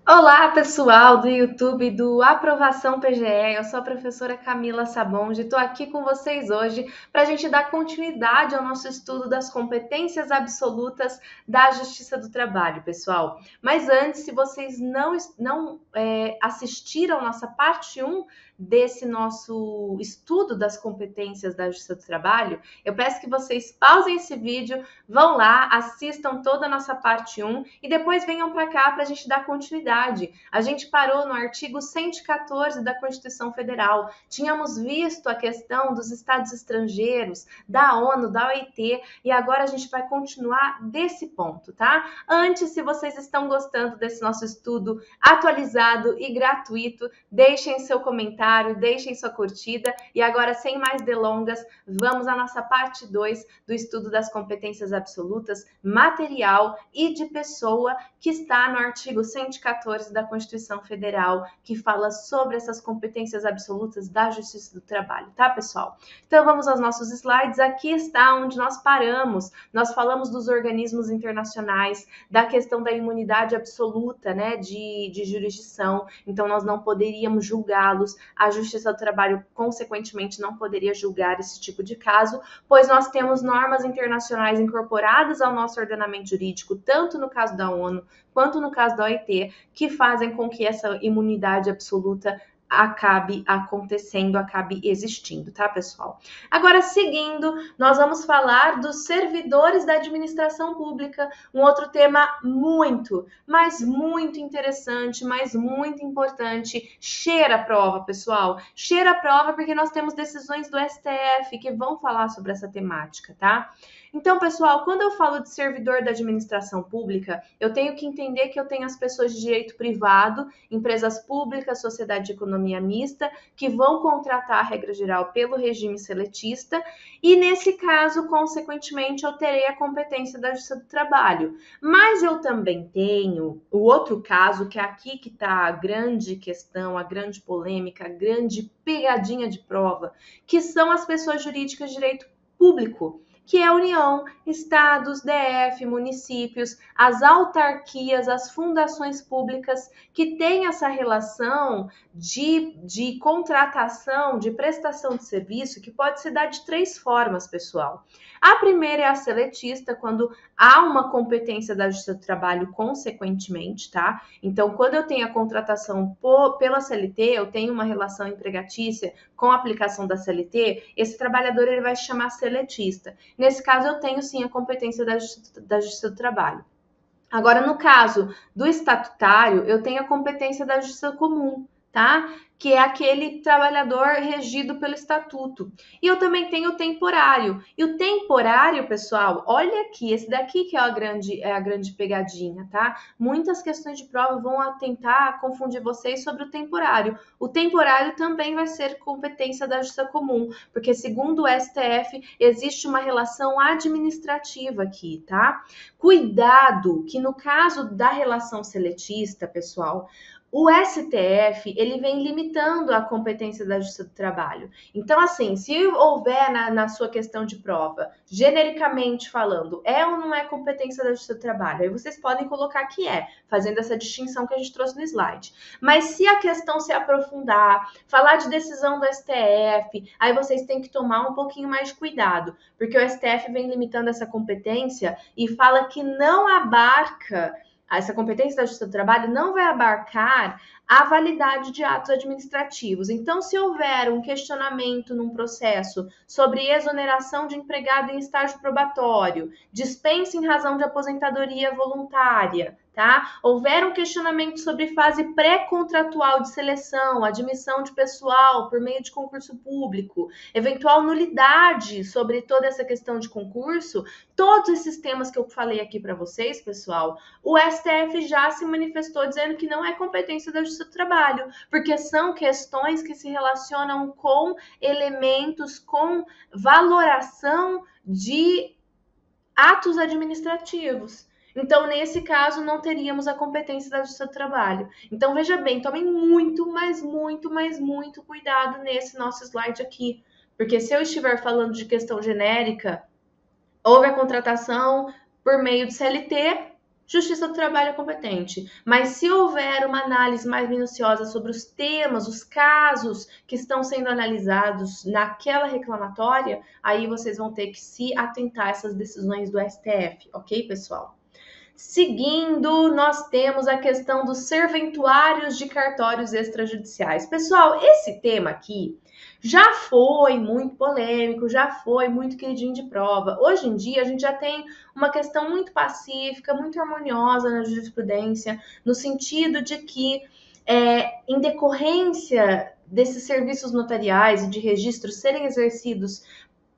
Olá, pessoal do YouTube do Aprovação PGE. Eu sou a professora Camila Sabonge. Estou aqui com vocês hoje para a gente dar continuidade ao nosso estudo das competências absolutas da Justiça do Trabalho, pessoal. Mas antes, se vocês não assistiram a nossa parte 1 desse nosso estudo das competências da Justiça do Trabalho, eu peço que vocês pausem esse vídeo, vão lá, assistam toda a nossa parte 1 e depois venham para cá para a gente dar continuidade. A gente parou no artigo 114 da Constituição Federal. Tínhamos visto a questão dos estados estrangeiros, da ONU, da OIT, e agora a gente vai continuar desse ponto, tá? Antes, se vocês estão gostando desse nosso estudo atualizado e gratuito, deixem seu comentário, deixem sua curtida. E agora, sem mais delongas, vamos à nossa parte 2 do estudo das competências absolutas, material e de pessoa, que está no artigo 114 da Constituição Federal, que fala sobre essas competências absolutas da Justiça do Trabalho, tá, pessoal? Então vamos aos nossos slides. Aqui está onde nós paramos. Nós falamos dos organismos internacionais, da questão da imunidade absoluta, né, de jurisdição. Então nós não poderíamos julgá-los. A Justiça do Trabalho, consequentemente, não poderia julgar esse tipo de caso, pois nós temos normas internacionais incorporadas ao nosso ordenamento jurídico, tanto no caso da ONU quanto no caso da OIT, que fazem com que essa imunidade absoluta acabe acontecendo, acabe existindo, tá, pessoal? Agora, seguindo, nós vamos falar dos servidores da administração pública, um outro tema muito, mas muito interessante, mas muito importante. Cheira a prova, pessoal. Cheira a prova porque nós temos decisões do STF que vão falar sobre essa temática, tá? Então, pessoal, quando eu falo de servidor da administração pública, eu tenho que entender que eu tenho as pessoas de direito privado, empresas públicas, sociedade de economia mista, que vão contratar a regra geral pelo regime seletista, e nesse caso, consequentemente, eu terei a competência da Justiça do Trabalho. Mas eu também tenho o outro caso, que é aqui que está a grande questão, a grande polêmica, a grande pegadinha de prova, que são as pessoas jurídicas de direito público, que é a União, estados, DF, municípios, as autarquias, as fundações públicas, que têm essa relação de contratação, de prestação de serviço, que pode se dar de três formas, pessoal. A primeira é a seletista, quando há uma competência da Justiça do Trabalho consequentemente, tá? Então, quando eu tenho a contratação pela CLT, eu tenho uma relação empregatícia com a aplicação da CLT, esse trabalhador ele vai se chamar seletista. Nesse caso, eu tenho sim a competência da Justiça do Trabalho. Agora, no caso do estatutário, eu tenho a competência da Justiça Comum, tá? Que é aquele trabalhador regido pelo estatuto. E eu também tenho o temporário. E o temporário, pessoal, olha aqui, esse daqui que é a grande pegadinha, tá? Muitas questões de prova vão tentar confundir vocês sobre o temporário. O temporário também vai ser competência da Justiça Comum, porque segundo o STF, existe uma relação administrativa aqui, tá? Cuidado que no caso da relação seletista, pessoal, o STF, ele vem limitando a competência da Justiça do Trabalho. Então, assim, se houver na sua questão de prova, genericamente falando, é ou não é competência da Justiça do Trabalho? Aí vocês podem colocar que é, fazendo essa distinção que a gente trouxe no slide. Mas se a questão se aprofundar, falar de decisão do STF, aí vocês têm que tomar um pouquinho mais de cuidado, porque o STF vem limitando essa competência e fala que não abarca, essa competência da Justiça do Trabalho não vai abarcar a validade de atos administrativos. Então, se houver um questionamento num processo sobre exoneração de empregado em estágio probatório, dispensa em razão de aposentadoria voluntária, tá? Houver um questionamento sobre fase pré-contratual de seleção, admissão de pessoal por meio de concurso público, eventual nulidade sobre toda essa questão de concurso, todos esses temas que eu falei aqui para vocês, pessoal, o STF já se manifestou dizendo que não é competência da Justiça do Trabalho, porque são questões que se relacionam com elementos, com valoração de atos administrativos. Então, nesse caso, não teríamos a competência da Justiça do Trabalho. Então, veja bem, tomem muito, mas muito, mas muito cuidado nesse nosso slide aqui. Porque se eu estiver falando de questão genérica, houve a contratação por meio de CLT, Justiça do Trabalho é competente. Mas se houver uma análise mais minuciosa sobre os temas, os casos que estão sendo analisados naquela reclamatória, aí vocês vão ter que se atentar a essas decisões do STF, ok, pessoal? Seguindo, nós temos a questão dos serventuários de cartórios extrajudiciais. Pessoal, esse tema aqui já foi muito polêmico, já foi muito queridinho de prova. Hoje em dia, a gente já tem uma questão muito pacífica, muito harmoniosa na jurisprudência, no sentido de que, em decorrência desses serviços notariais e de registros serem exercidos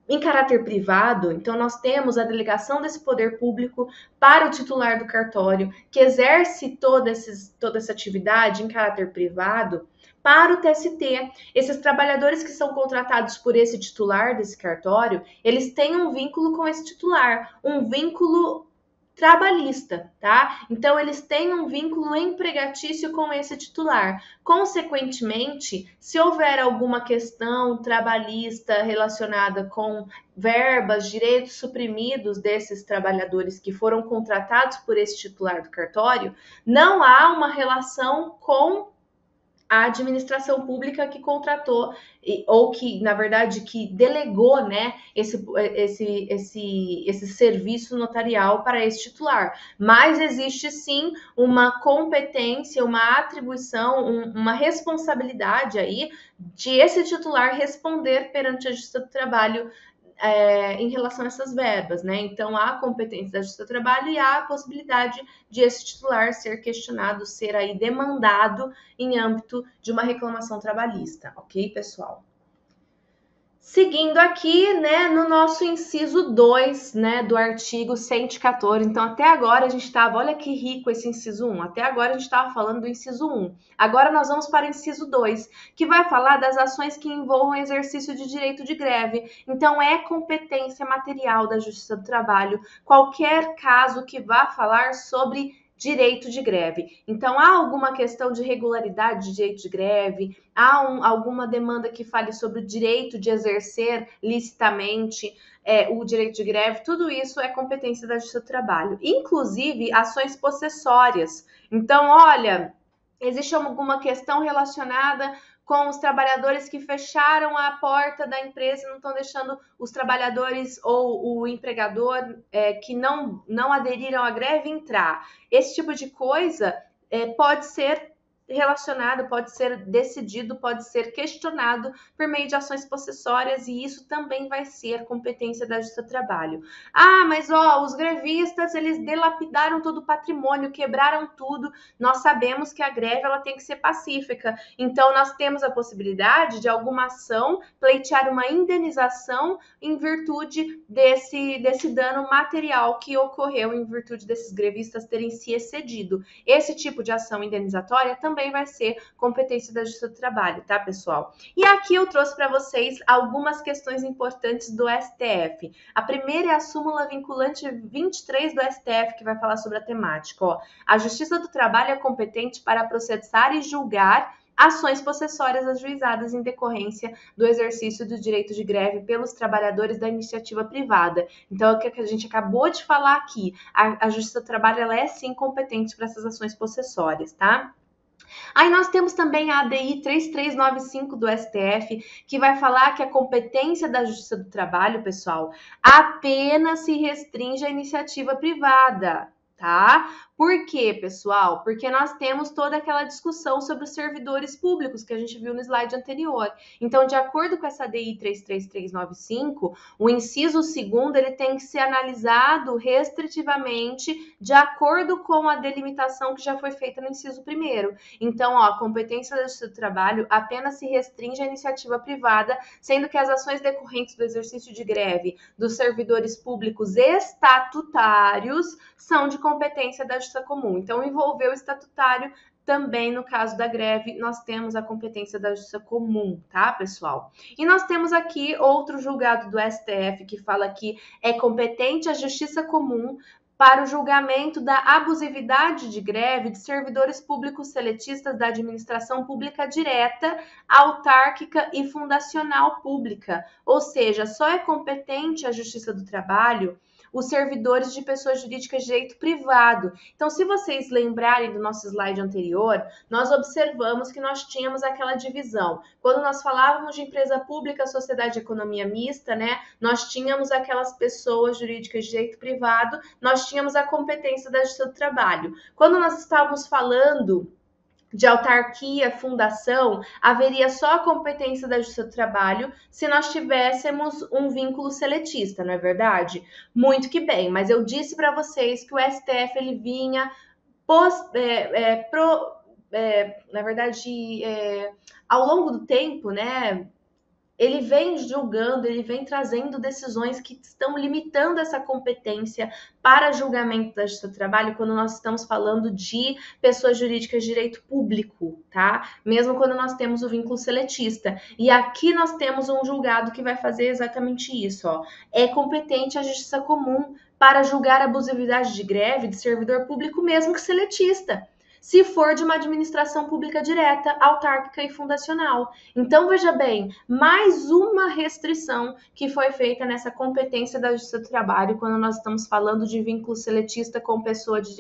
em caráter privado, então nós temos a delegação desse poder público para o titular do cartório, que exerce toda essa atividade em caráter privado, para o TST. Esses trabalhadores que são contratados por esse titular desse cartório, eles têm um vínculo com esse titular, um vínculo trabalhista, tá? Então, eles têm um vínculo empregatício com esse titular. Consequentemente, se houver alguma questão trabalhista relacionada com verbas, direitos suprimidos desses trabalhadores que foram contratados por esse titular do cartório, não há uma relação com a administração pública que contratou ou que, na verdade, que delegou, né, esse serviço notarial para esse titular. Mas existe sim uma competência, uma atribuição, uma responsabilidade aí de esse titular responder perante a Justiça do Trabalho em relação a essas verbas, né? Então, há a competência da Justiça do Trabalho e há a possibilidade de esse titular ser questionado, ser aí demandado em âmbito de uma reclamação trabalhista, ok, pessoal? Seguindo aqui, né, no nosso inciso 2, né, do artigo 114. Então, até agora a gente estava, olha que rico esse inciso 1, até agora a gente estava falando do inciso 1. Agora nós vamos para o inciso 2, que vai falar das ações que envolvam exercício de direito de greve. Então, é competência material da Justiça do Trabalho qualquer caso que vá falar sobre direito de greve. Então, há alguma questão de regularidade de direito de greve, há alguma demanda que fale sobre o direito de exercer licitamente o direito de greve, tudo isso é competência da Justiça do Trabalho. Inclusive, ações possessórias. Então, olha, existe alguma questão relacionada com os trabalhadores que fecharam a porta da empresa e não estão deixando os trabalhadores ou o empregador que não aderiram à greve entrar. Esse tipo de coisa pode ser relacionado, pode ser decidido, pode ser questionado por meio de ações possessórias e isso também vai ser competência da Justiça do Trabalho. Ah, mas os grevistas, eles delapidaram todo o patrimônio, quebraram tudo. Nós sabemos que a greve ela tem que ser pacífica. Então, nós temos a possibilidade de alguma ação pleitear uma indenização em virtude desse dano material que ocorreu em virtude desses grevistas terem se excedido. Esse tipo de ação indenizatória também vai ser competência da Justiça do Trabalho, tá, pessoal? E aqui eu trouxe para vocês algumas questões importantes do STF. A primeira é a súmula vinculante 23 do STF, que vai falar sobre a temática. A Justiça do Trabalho é competente para processar e julgar ações possessórias ajuizadas em decorrência do exercício do direito de greve pelos trabalhadores da iniciativa privada. Então, é o que a gente acabou de falar aqui. A Justiça do Trabalho ela é sim competente para essas ações possessórias, tá? Aí nós temos também a ADI 3395 do STF, que vai falar que a competência da Justiça do Trabalho, pessoal, apenas se restringe à iniciativa privada, tá? Por quê, pessoal? Porque nós temos toda aquela discussão sobre os servidores públicos que a gente viu no slide anterior. Então, de acordo com essa ADI 33395, o inciso 2º ele tem que ser analisado restritivamente de acordo com a delimitação que já foi feita no inciso 1º. Então, a competência da Justiça do Trabalho apenas se restringe à iniciativa privada, sendo que as ações decorrentes do exercício de greve dos servidores públicos estatutários são de competência da Justiça Comum. Então, envolveu o estatutário também no caso da greve, nós temos a competência da Justiça Comum, tá, pessoal? E nós temos aqui outro julgado do STF que fala que é competente a Justiça Comum para o julgamento da abusividade de greve de servidores públicos seletistas da administração pública direta, autárquica e fundacional pública. Ou seja, só é competente a Justiça do Trabalho os servidores de pessoa jurídica de direito privado. Então, se vocês lembrarem do nosso slide anterior, nós observamos que nós tínhamos aquela divisão. Quando nós falávamos de empresa pública, sociedade de economia mista, né, nós tínhamos aquelas pessoas jurídicas de direito privado, nós tínhamos a competência da Justiça do Trabalho. Quando nós estávamos falando de autarquia, fundação, haveria só a competência da Justiça do Trabalho se nós tivéssemos um vínculo seletista, não é verdade? Muito que bem, mas eu disse para vocês que o STF ele vinha na verdade, ao longo do tempo, né, ele vem julgando, ele vem trazendo decisões que estão limitando essa competência para julgamento da Justiça do Trabalho quando nós estamos falando de pessoas jurídicas de direito público, tá? Mesmo quando nós temos o vínculo seletista. E aqui nós temos um julgado que vai fazer exatamente isso, ó. É competente a Justiça Comum para julgar a abusividade de greve de servidor público, mesmo que seletista, se for de uma administração pública direta, autárquica e fundacional. Então, veja bem, mais uma restrição que foi feita nessa competência da Justiça do Trabalho quando nós estamos falando de vínculo seletista com pessoa de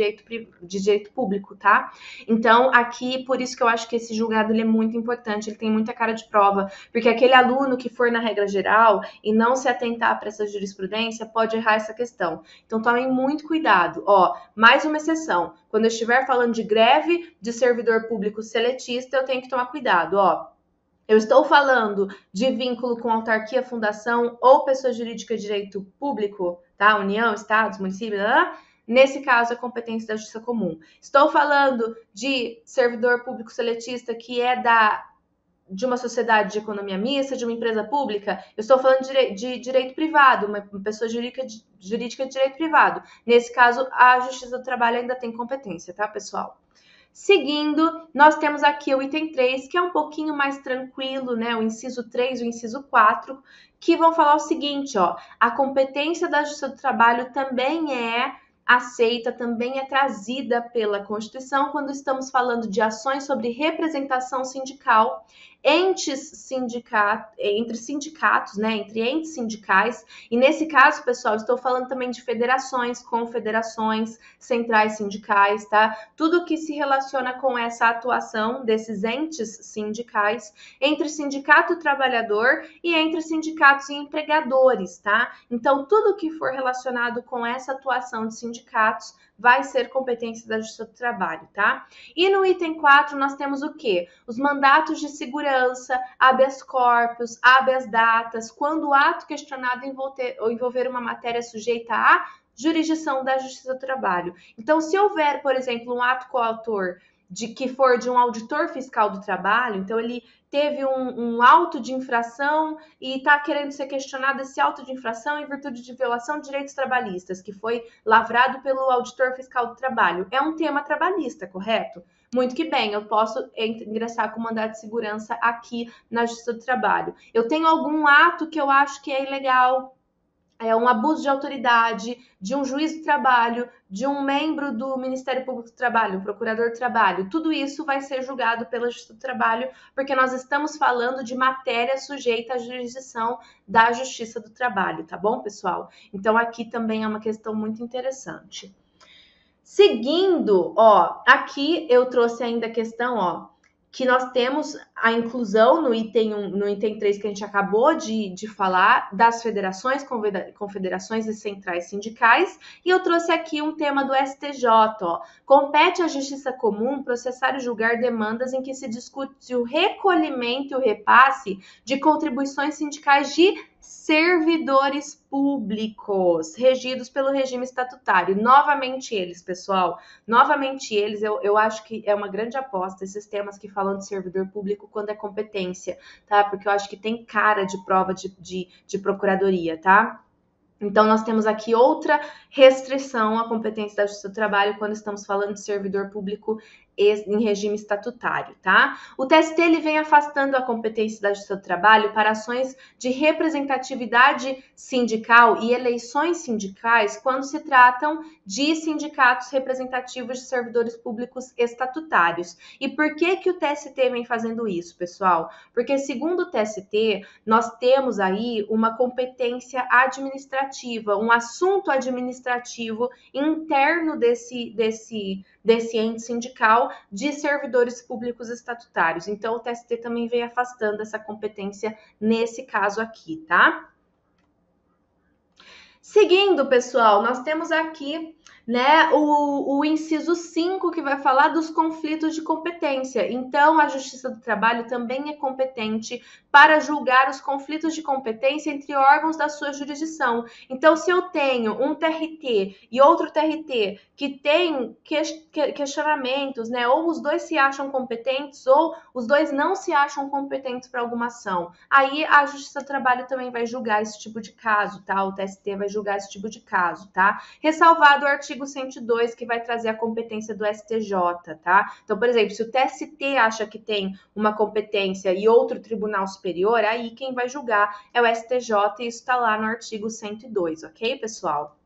direito público, tá? Então, aqui, por isso que eu acho que esse julgado ele é muito importante, ele tem muita cara de prova, porque aquele aluno que for na regra geral e não se atentar para essa jurisprudência pode errar essa questão. Então, tomem muito cuidado. Ó, mais uma exceção. Quando eu estiver falando de greve de servidor público seletista, eu tenho que tomar cuidado, ó. Eu estou falando de vínculo com autarquia, fundação ou pessoa jurídica de direito público, tá? União, estados, municípios, nesse caso, a competência da Justiça Comum. Estou falando de servidor público seletista que é de uma sociedade de economia mista, de uma empresa pública, eu estou falando de direito privado, uma pessoa jurídica de direito privado. Nesse caso, a Justiça do Trabalho ainda tem competência, tá, pessoal? Seguindo, nós temos aqui o item 3, que é um pouquinho mais tranquilo, né? O inciso 3 e o inciso 4, que vão falar o seguinte, ó, a competência da Justiça do Trabalho também é aceita, também é trazida pela Constituição quando estamos falando de ações sobre representação sindical entre sindicatos, né, entre entes sindicais, e nesse caso, pessoal, estou falando também de federações, confederações, centrais sindicais, tá? Tudo que se relaciona com essa atuação desses entes sindicais entre sindicato trabalhador e entre sindicatos e empregadores, tá? Então, tudo que for relacionado com essa atuação de sindicatos vai ser competência da Justiça do Trabalho, tá? E no item 4 nós temos o quê? Os mandatos de segurança, habeas corpus, habeas datas, quando o ato questionado envolver uma matéria sujeita à jurisdição da Justiça do Trabalho. Então, se houver, por exemplo, um ato coautor que for de um auditor fiscal do trabalho, então ele teve um auto de infração e está querendo ser questionado esse auto de infração em virtude de violação de direitos trabalhistas, que foi lavrado pelo auditor fiscal do trabalho. É um tema trabalhista, correto? Muito que bem, eu posso ingressar com mandado de segurança aqui na Justiça do Trabalho. Eu tenho algum ato que eu acho que é ilegal, é um abuso de autoridade, de um juiz do trabalho, de um membro do Ministério Público do Trabalho, um procurador do trabalho, tudo isso vai ser julgado pela Justiça do Trabalho, porque nós estamos falando de matéria sujeita à jurisdição da Justiça do Trabalho, tá bom, pessoal? Então, aqui também é uma questão muito interessante. Seguindo, ó, aqui eu trouxe ainda a questão, ó, que nós temos a inclusão no item 3 que a gente acabou de falar, das federações, confederações e centrais sindicais, e eu trouxe aqui um tema do STJ, ó. Compete à Justiça Comum processar e julgar demandas em que se discute o recolhimento e o repasse de contribuições sindicais de servidores públicos, regidos pelo regime estatutário. Novamente eles, pessoal, eu acho que é uma grande aposta esses temas que falam de servidor público quando é competência, tá? Porque eu acho que tem cara de prova de procuradoria, tá? Então, nós temos aqui outra restrição à competência da Justiça do Trabalho quando estamos falando de servidor público em regime estatutário, tá? O TST ele vem afastando a competência da Justiça do Trabalho para ações de representatividade sindical e eleições sindicais quando se tratam de sindicatos representativos de servidores públicos estatutários. E por que o TST vem fazendo isso, pessoal? Porque, segundo o TST, nós temos aí uma competência administrativa administrativa, um assunto administrativo interno desse ente sindical de servidores públicos estatutários. Então, o TST também vem afastando essa competência nesse caso aqui, tá? Seguindo, pessoal, nós temos aqui, né, o inciso 5, que vai falar dos conflitos de competência. Então, a Justiça do Trabalho também é competente para julgar os conflitos de competência entre órgãos da sua jurisdição. Então, se eu tenho um TRT e outro TRT que tem questionamentos, né, ou os dois se acham competentes ou os dois não se acham competentes para alguma ação, aí a Justiça do Trabalho também vai julgar esse tipo de caso, tá? O TST vai julgar esse tipo de caso, tá? Ressalvado o artigo 102, que vai trazer a competência do STJ, tá? Então, por exemplo, se o TST acha que tem uma competência e outro tribunal superior, aí quem vai julgar é o STJ e isso está lá no artigo 102, ok, pessoal?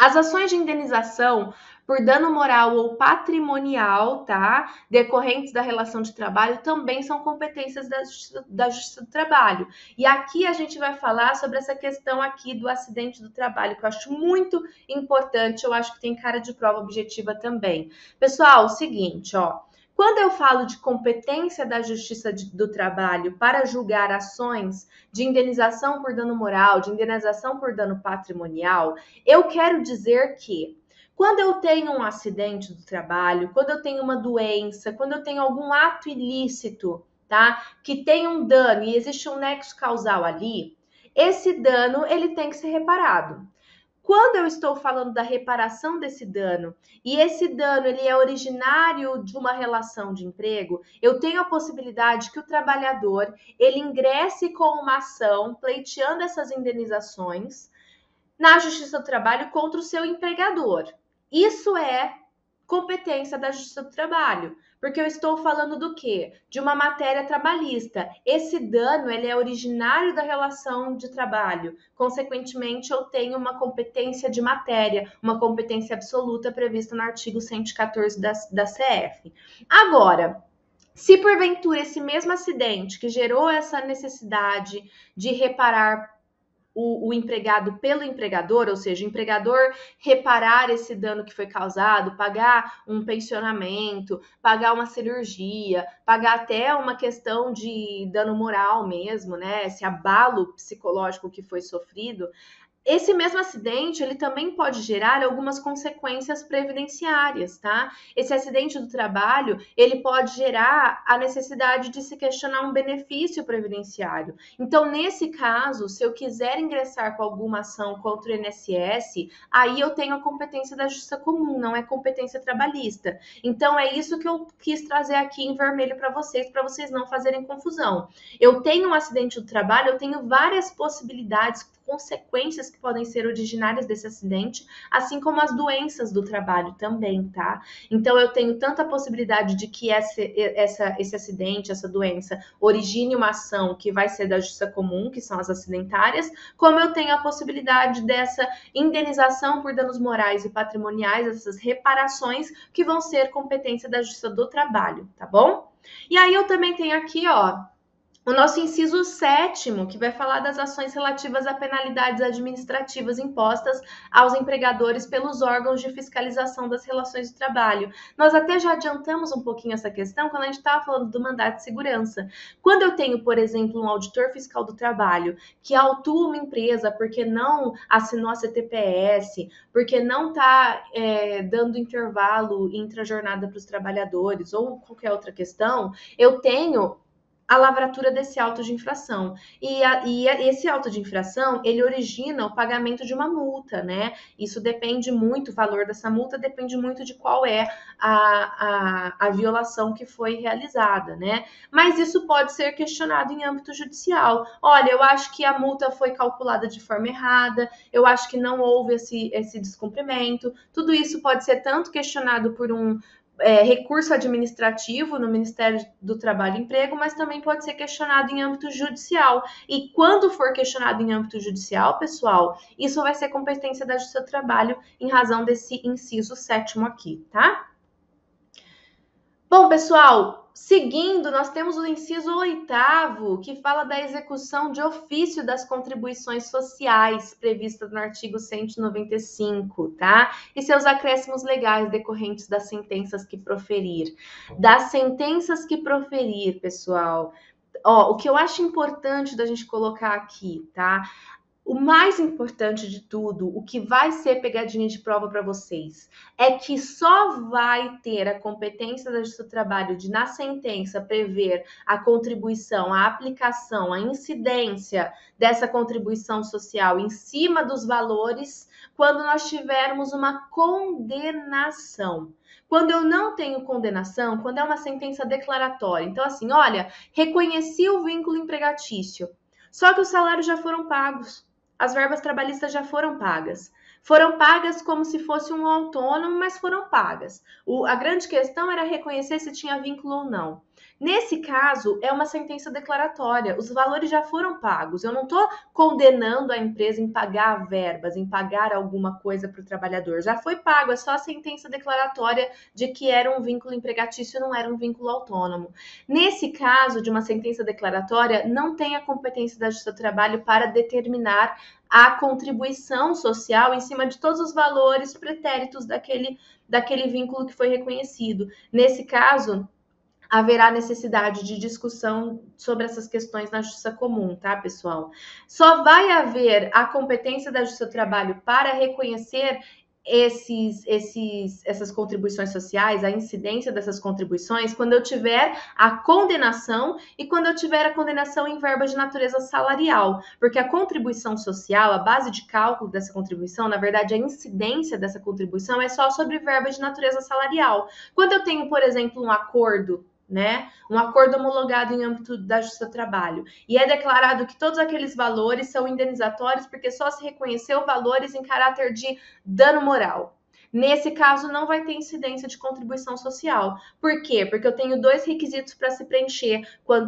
As ações de indenização por dano moral ou patrimonial, tá? Decorrentes da relação de trabalho também são competências da Justiça do Trabalho. E aqui a gente vai falar sobre essa questão aqui do acidente do trabalho, que eu acho muito importante, eu acho que tem cara de prova objetiva também. Pessoal, o seguinte, ó. Quando eu falo de competência da Justiça do Trabalho para julgar ações de indenização por dano moral, de indenização por dano patrimonial, eu quero dizer que quando eu tenho um acidente do trabalho, quando eu tenho uma doença, quando eu tenho algum ato ilícito, tá? Que tem um dano e existe um nexo causal ali, esse dano ele tem que ser reparado. Quando eu estou falando da reparação desse dano, e esse dano ele é originário de uma relação de emprego, eu tenho a possibilidade que o trabalhador ele ingresse com uma ação pleiteando essas indenizações na Justiça do Trabalho contra o seu empregador. Isso é competência da Justiça do Trabalho, porque eu estou falando do quê? De uma matéria trabalhista. Esse dano, ele é originário da relação de trabalho. Consequentemente, eu tenho uma competência de matéria, uma competência absoluta prevista no artigo 114 da CF. Agora, se porventura esse mesmo acidente que gerou essa necessidade de reparar o empregado pelo empregador, ou seja, o empregador reparar esse dano que foi causado, pagar um pensionamento, pagar uma cirurgia, pagar até uma questão de dano moral mesmo, né? Esse abalo psicológico que foi sofrido. Esse mesmo acidente, ele também pode gerar algumas consequências previdenciárias, tá? Esse acidente do trabalho, ele pode gerar a necessidade de se questionar um benefício previdenciário. Então, nesse caso, se eu quiser ingressar com alguma ação contra o INSS, aí eu tenho a competência da Justiça Comum, não é competência trabalhista. Então, é isso que eu quis trazer aqui em vermelho para vocês não fazerem confusão. Eu tenho um acidente do trabalho, eu tenho várias possibilidades, consequências que podem ser originárias desse acidente, assim como as doenças do trabalho também, tá? Então, eu tenho tanta possibilidade de que esse acidente, essa doença, origine uma ação que vai ser da Justiça Comum, que são as acidentárias, como eu tenho a possibilidade dessa indenização por danos morais e patrimoniais, essas reparações que vão ser competência da Justiça do Trabalho, tá bom? E aí eu também tenho aqui, ó, o nosso inciso 7º, que vai falar das ações relativas a penalidades administrativas impostas aos empregadores pelos órgãos de fiscalização das relações de trabalho. Nós até já adiantamos um pouquinho essa questão quando a gente estava falando do mandato de segurança. Quando eu tenho, por exemplo, um auditor fiscal do trabalho que autua uma empresa porque não assinou a CTPS, porque não está dando intervalo intra-jornada para os trabalhadores ou qualquer outra questão, eu tenho a lavratura desse auto de infração. E esse auto de infração, ele origina o pagamento de uma multa, né? Isso depende muito, o valor dessa multa depende muito de qual é a violação que foi realizada, né? Mas isso pode ser questionado em âmbito judicial. Olha, eu acho que a multa foi calculada de forma errada, eu acho que não houve esse descumprimento. Tudo isso pode ser tanto questionado por um recurso administrativo no Ministério do Trabalho e Emprego, mas também pode ser questionado em âmbito judicial. E quando for questionado em âmbito judicial, pessoal, isso vai ser competência da Justiça do Trabalho em razão desse inciso 7º aqui, tá? Bom, pessoal, Seguindo, nós temos o inciso 8º, que fala da execução de ofício das contribuições sociais previstas no artigo 195, tá? E seus acréscimos legais decorrentes das sentenças que proferir. Das sentenças que proferir, pessoal. Ó, o que eu acho importante da gente colocar aqui, tá? O mais importante de tudo, o que vai ser pegadinha de prova para vocês, é que só vai ter a competência da Justiça do Trabalho de, na sentença, prever a contribuição, a aplicação, a incidência dessa contribuição social em cima dos valores, quando nós tivermos uma condenação. Quando eu não tenho condenação, quando é uma sentença declaratória. Então, assim, olha, reconheci o vínculo empregatício, só que os salários já foram pagos. As verbas trabalhistas já foram pagas. Foram pagas como se fosse um autônomo, mas foram pagas. A grande questão era reconhecer se tinha vínculo ou não. Nesse caso, é uma sentença declaratória. Os valores já foram pagos. Eu não estou condenando a empresa em pagar verbas, em pagar alguma coisa para o trabalhador. Já foi pago, é só a sentença declaratória de que era um vínculo empregatício e não era um vínculo autônomo. Nesse caso de uma sentença declaratória, não tem a competência da Justiça do Trabalho para determinar a contribuição social em cima de todos os valores pretéritos daquele vínculo que foi reconhecido. Nesse caso, haverá necessidade de discussão sobre essas questões na Justiça Comum, tá, pessoal? Só vai haver a competência da Justiça do Trabalho para reconhecer essas contribuições sociais, a incidência dessas contribuições, quando eu tiver a condenação e quando eu tiver a condenação em verbas de natureza salarial, porque a contribuição social, a base de cálculo dessa contribuição, na verdade, a incidência dessa contribuição é só sobre verbas de natureza salarial. Quando eu tenho, por exemplo, um acordo, né? Um acordo homologado em âmbito da Justiça do Trabalho. E é declarado que todos aqueles valores são indenizatórios porque só se reconheceu valores em caráter de dano moral. Nesse caso, não vai ter incidência de contribuição social. Por quê? Porque eu tenho dois requisitos para se preencher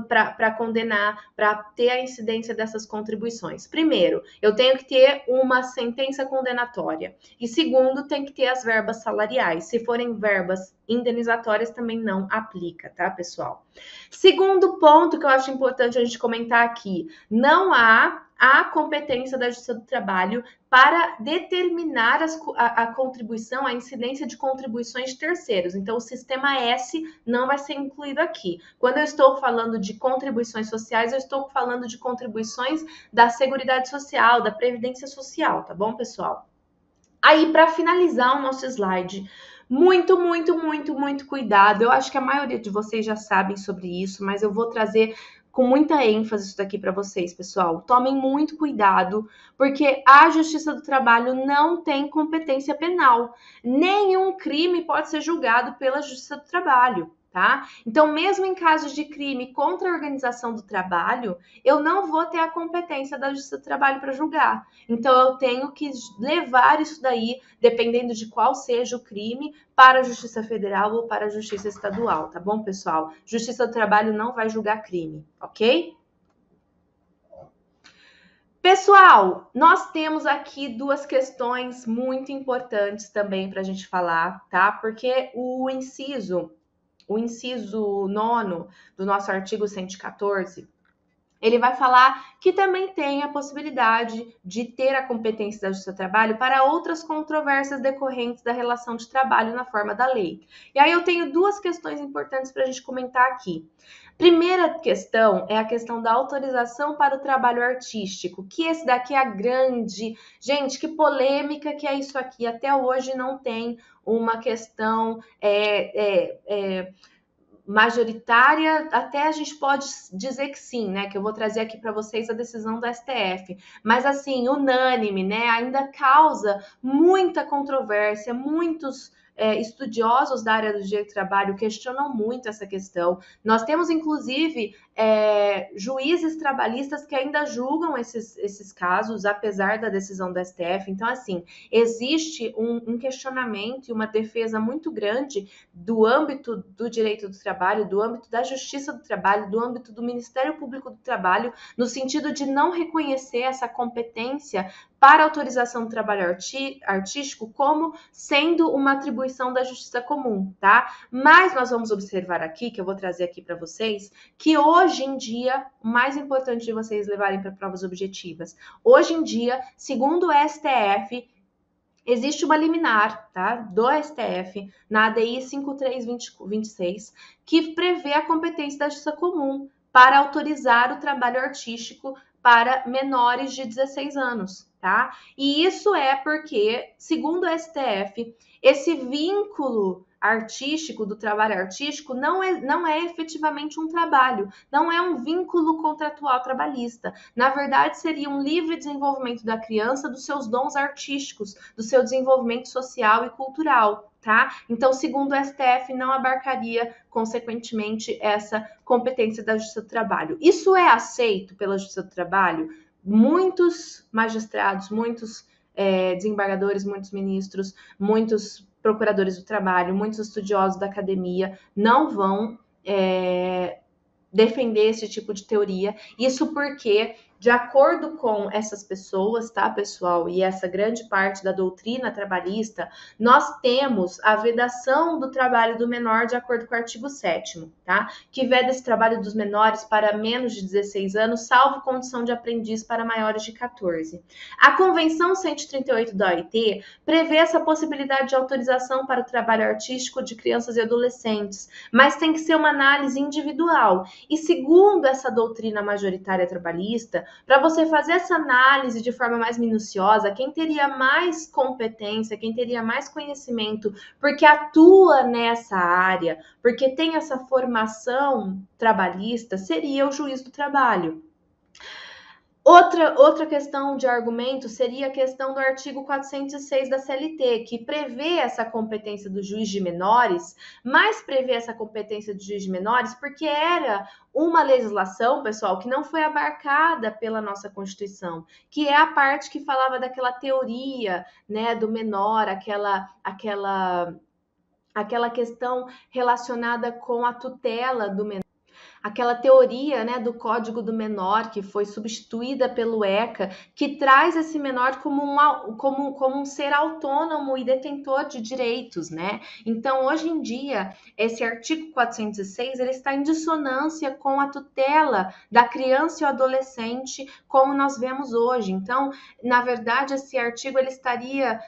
para condenar, para ter a incidência dessas contribuições. Primeiro, eu tenho que ter uma sentença condenatória. E segundo, tem que ter as verbas salariais. Se forem verbas indenizatórias, também não aplica, tá, pessoal? Segundo ponto que eu acho importante a gente comentar aqui, não há a competência da Justiça do Trabalho para determinar a contribuição, a incidência de contribuições de terceiros. Então, o sistema S não vai ser incluído aqui. Quando eu estou falando de contribuições sociais, eu estou falando de contribuições da Seguridade Social, da Previdência Social, tá bom, pessoal? Aí, para finalizar o nosso slide, muito cuidado. Eu acho que a maioria de vocês já sabem sobre isso, mas eu vou trazer com muita ênfase isso daqui para vocês, pessoal. Tomem muito cuidado, porque a Justiça do Trabalho não tem competência penal. Nenhum crime pode ser julgado pela Justiça do Trabalho, tá? Então, mesmo em casos de crime contra a organização do trabalho, eu não vou ter a competência da Justiça do Trabalho para julgar. Então, eu tenho que levar isso daí, dependendo de qual seja o crime, para a Justiça Federal ou para a Justiça Estadual, tá bom, pessoal? Justiça do Trabalho não vai julgar crime, ok? Pessoal, nós temos aqui duas questões muito importantes também para a gente falar, tá? Porque o inciso 9º do nosso artigo 114, ele vai falar que também tem a possibilidade de ter a competência da Justiça do Trabalho para outras controvérsias decorrentes da relação de trabalho na forma da lei. E aí eu tenho duas questões importantes para a gente comentar aqui. Primeira questão é a questão da autorização para o trabalho artístico, que esse daqui é a grande... Gente, que polêmica que é isso aqui. Até hoje não tem uma questão... majoritária, até a gente pode dizer que sim, né? Que eu vou trazer aqui para vocês a decisão do STF. Mas assim, unânime, né? Ainda causa muita controvérsia, muitos estudiosos da área do direito do trabalho questionam muito essa questão. Nós temos, inclusive, juízes trabalhistas que ainda julgam esses casos, apesar da decisão do STF. Então, assim, existe um questionamento e uma defesa muito grande do âmbito do direito do trabalho, do âmbito da justiça do trabalho, do âmbito do Ministério Público do Trabalho, no sentido de não reconhecer essa competência para autorização do trabalho artístico como sendo uma atribuição da justiça comum, tá? Mas nós vamos observar aqui, que eu vou trazer aqui para vocês, que hoje em dia, o mais importante de vocês levarem para provas objetivas, hoje em dia, segundo o STF, existe uma liminar, tá, do STF, na ADI 5326, que prevê a competência da justiça comum para autorizar o trabalho artístico para menores de 16 anos, tá? E isso é porque, segundo o STF, esse vínculo artístico, do trabalho artístico, não é efetivamente um trabalho, não é um vínculo contratual trabalhista. Na verdade, seria um livre desenvolvimento da criança dos seus dons artísticos, do seu desenvolvimento social e cultural, tá? Então, segundo o STF, não abarcaria, consequentemente, essa competência da Justiça do Trabalho. Isso é aceito pela Justiça do Trabalho? Muitos magistrados, muitos desembargadores, muitos ministros, muitos procuradores do trabalho, muitos estudiosos da academia não vão defender esse tipo de teoria. Isso porque, de acordo com essas pessoas, tá, pessoal, e essa grande parte da doutrina trabalhista, nós temos a vedação do trabalho do menor de acordo com o artigo 7º, tá? Que veda esse trabalho dos menores para menos de 16 anos, salvo condição de aprendiz para maiores de 14. A Convenção 138 da OIT prevê essa possibilidade de autorização para o trabalho artístico de crianças e adolescentes, mas tem que ser uma análise individual. E segundo essa doutrina majoritária trabalhista, para você fazer essa análise de forma mais minuciosa, quem teria mais competência, quem teria mais conhecimento, porque atua nessa área, porque tem essa formação trabalhista, seria o juiz do trabalho. Outra questão de argumento seria a questão do artigo 406 da CLT, que prevê essa competência do juiz de menores, mas prevê essa competência do juiz de menores porque era uma legislação, pessoal, que não foi abarcada pela nossa Constituição, que é a parte que falava daquela teoria, né, do menor, aquela questão relacionada com a tutela do menor. Aquela teoria, né, do Código do Menor, que foi substituída pelo ECA, que traz esse menor como um ser autônomo e detentor de direitos, né? Então, hoje em dia, esse artigo 406, ele está em dissonância com a tutela da criança e o adolescente, como nós vemos hoje. Então, na verdade, esse artigo ele seria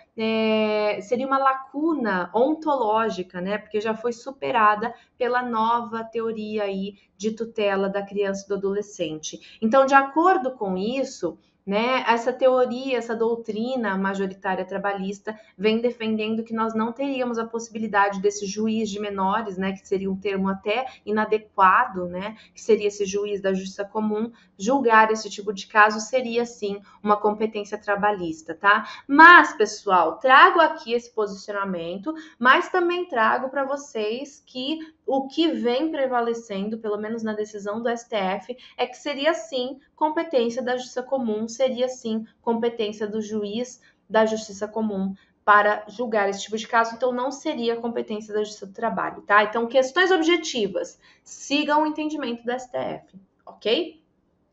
uma lacuna ontológica, né? Porque já foi superada pela nova teoria aí de tutela da criança e do adolescente. Então, de acordo com isso, né, essa teoria, essa doutrina majoritária trabalhista vem defendendo que nós não teríamos a possibilidade desse juiz de menores, né, que seria um termo até inadequado, né, que seria esse juiz da justiça comum, julgar esse tipo de caso seria, sim, uma competência trabalhista, tá? Mas, pessoal, trago aqui esse posicionamento, mas também trago para vocês que o que vem prevalecendo, pelo menos na decisão do STF, é que seria sim competência da justiça comum, seria sim competência do juiz da justiça comum para julgar esse tipo de caso, então não seria competência da justiça do trabalho, tá? Então, questões objetivas, sigam o entendimento do STF, ok?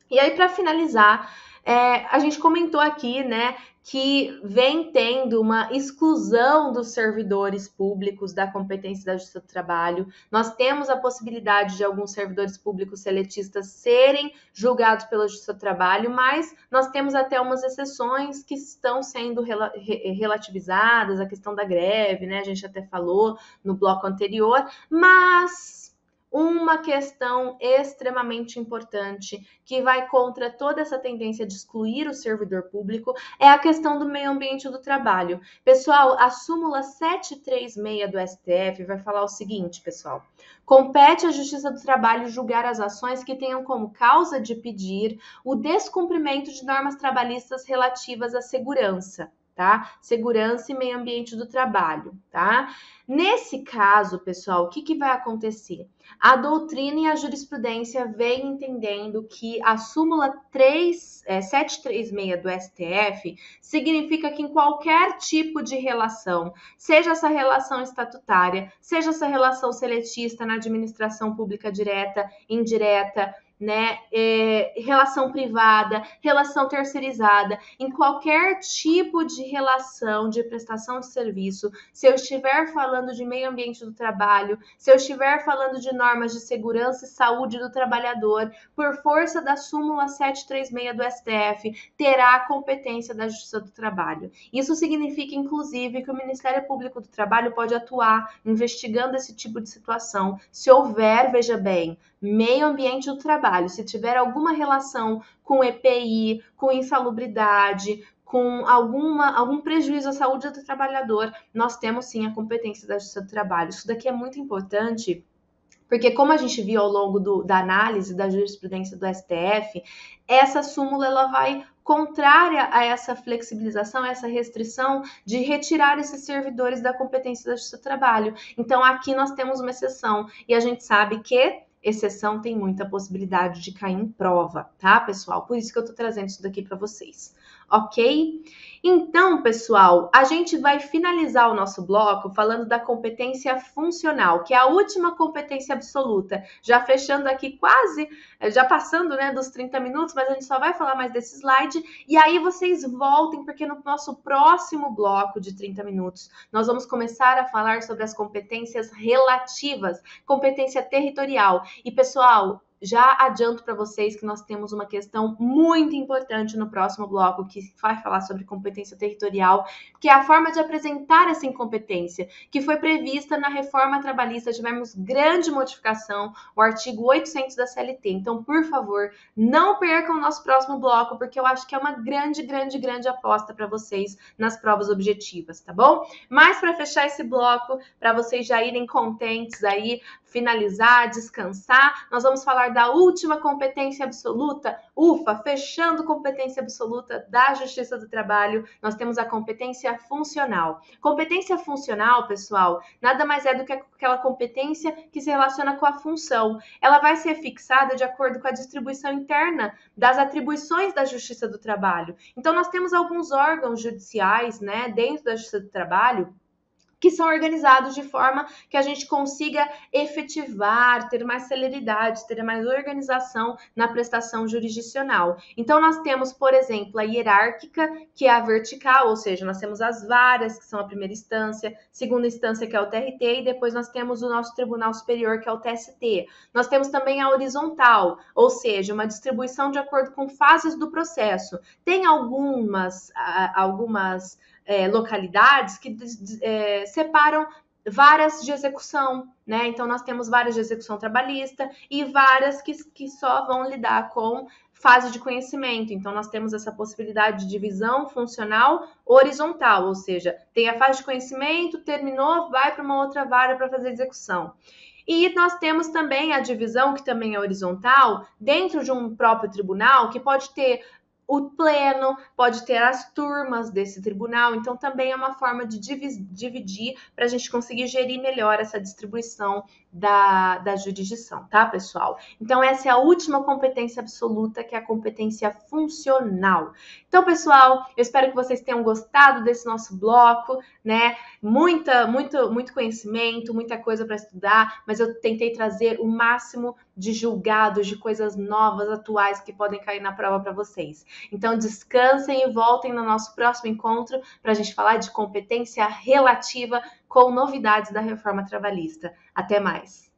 E aí, para finalizar, a gente comentou aqui, né, que vem tendo uma exclusão dos servidores públicos da competência da Justiça do Trabalho. Nós temos a possibilidade de alguns servidores públicos seletistas serem julgados pela Justiça do Trabalho, mas nós temos até umas exceções que estão sendo relativizadas, a questão da greve, né, a gente até falou no bloco anterior, mas uma questão extremamente importante que vai contra toda essa tendência de excluir o servidor público é a questão do meio ambiente do trabalho. Pessoal, a súmula 736 do STF vai falar o seguinte, pessoal: compete à Justiça do Trabalho julgar as ações que tenham como causa de pedir o descumprimento de normas trabalhistas relativas à segurança, tá? Segurança e meio ambiente do trabalho, tá? Nesse caso, pessoal, o que vai acontecer? A doutrina e a jurisprudência vêm entendendo que a súmula 736 do STF significa que em qualquer tipo de relação, seja essa relação estatutária, seja essa relação seletista na administração pública direta, indireta, né, relação privada, relação terceirizada, em qualquer tipo de relação de prestação de serviço, se eu estiver falando de meio ambiente do trabalho, se eu estiver falando de normas de segurança e saúde do trabalhador, por força da súmula 736 do STF, terá a competência da Justiça do Trabalho. Isso significa, inclusive, que o Ministério Público do Trabalho pode atuar investigando esse tipo de situação, se houver, veja bem, meio ambiente do trabalho, se tiver alguma relação com EPI, com insalubridade, com algum prejuízo à saúde do trabalhador, nós temos sim a competência da Justiça do Trabalho. Isso daqui é muito importante, porque como a gente viu ao longo da análise da jurisprudência do STF, essa súmula ela vai contrária a essa flexibilização, a essa restrição de retirar esses servidores da competência da Justiça do Trabalho. Então aqui nós temos uma exceção e a gente sabe que exceção tem muita possibilidade de cair em prova, tá, pessoal? Por isso que eu tô trazendo isso daqui para vocês, ok? Então, pessoal, a gente vai finalizar o nosso bloco falando da competência funcional, que é a última competência absoluta. Já fechando aqui quase, já passando, né, dos 30 minutos, mas a gente só vai falar mais desse slide. E aí vocês voltem, porque no nosso próximo bloco de 30 minutos, nós vamos começar a falar sobre as competências relativas, competência territorial. E, pessoal, já adianto para vocês que nós temos uma questão muito importante no próximo bloco, que vai falar sobre competência territorial, que é a forma de apresentar essa incompetência, que foi prevista na reforma trabalhista. Tivemos grande modificação, o artigo 800 da CLT. Então, por favor, não percam o nosso próximo bloco, porque eu acho que é uma grande aposta para vocês nas provas objetivas, tá bom? Mas para fechar esse bloco, para vocês já irem contentes aí, finalizar, descansar, nós vamos falar da última competência absoluta. Ufa, fechando competência absoluta da Justiça do Trabalho, nós temos a competência funcional. Competência funcional, pessoal, nada mais é do que aquela competência que se relaciona com a função. Ela vai ser fixada de acordo com a distribuição interna das atribuições da Justiça do Trabalho. Então, nós temos alguns órgãos judiciais, né, dentro da Justiça do Trabalho, que são organizados de forma que a gente consiga efetivar, ter mais celeridade, ter mais organização na prestação jurisdicional. Então, nós temos, por exemplo, a hierárquica, que é a vertical, ou seja, nós temos as varas, que são a primeira instância, segunda instância, que é o TRT, e depois nós temos o nosso Tribunal Superior, que é o TST. Nós temos também a horizontal, ou seja, uma distribuição de acordo com fases do processo. Tem algumas localidades que separam varas de execução, né? Então, nós temos varas de execução trabalhista e varas que só vão lidar com fase de conhecimento. Então, nós temos essa possibilidade de divisão funcional horizontal, ou seja, tem a fase de conhecimento, terminou, vai para uma outra vara para fazer execução. E nós temos também a divisão, que também é horizontal, dentro de um próprio tribunal, que pode ter o pleno, pode ter as turmas desse tribunal, então também é uma forma de dividir para a gente conseguir gerir melhor essa distribuição da jurisdição, tá, pessoal? Então, essa é a última competência absoluta, que é a competência funcional. Então, pessoal, eu espero que vocês tenham gostado desse nosso bloco, né? Muito conhecimento, muita coisa para estudar, mas eu tentei trazer o máximo de julgados, de coisas novas, atuais, que podem cair na prova para vocês. Então, descansem e voltem no nosso próximo encontro para a gente falar de competência relativa com novidades da reforma trabalhista. Até mais!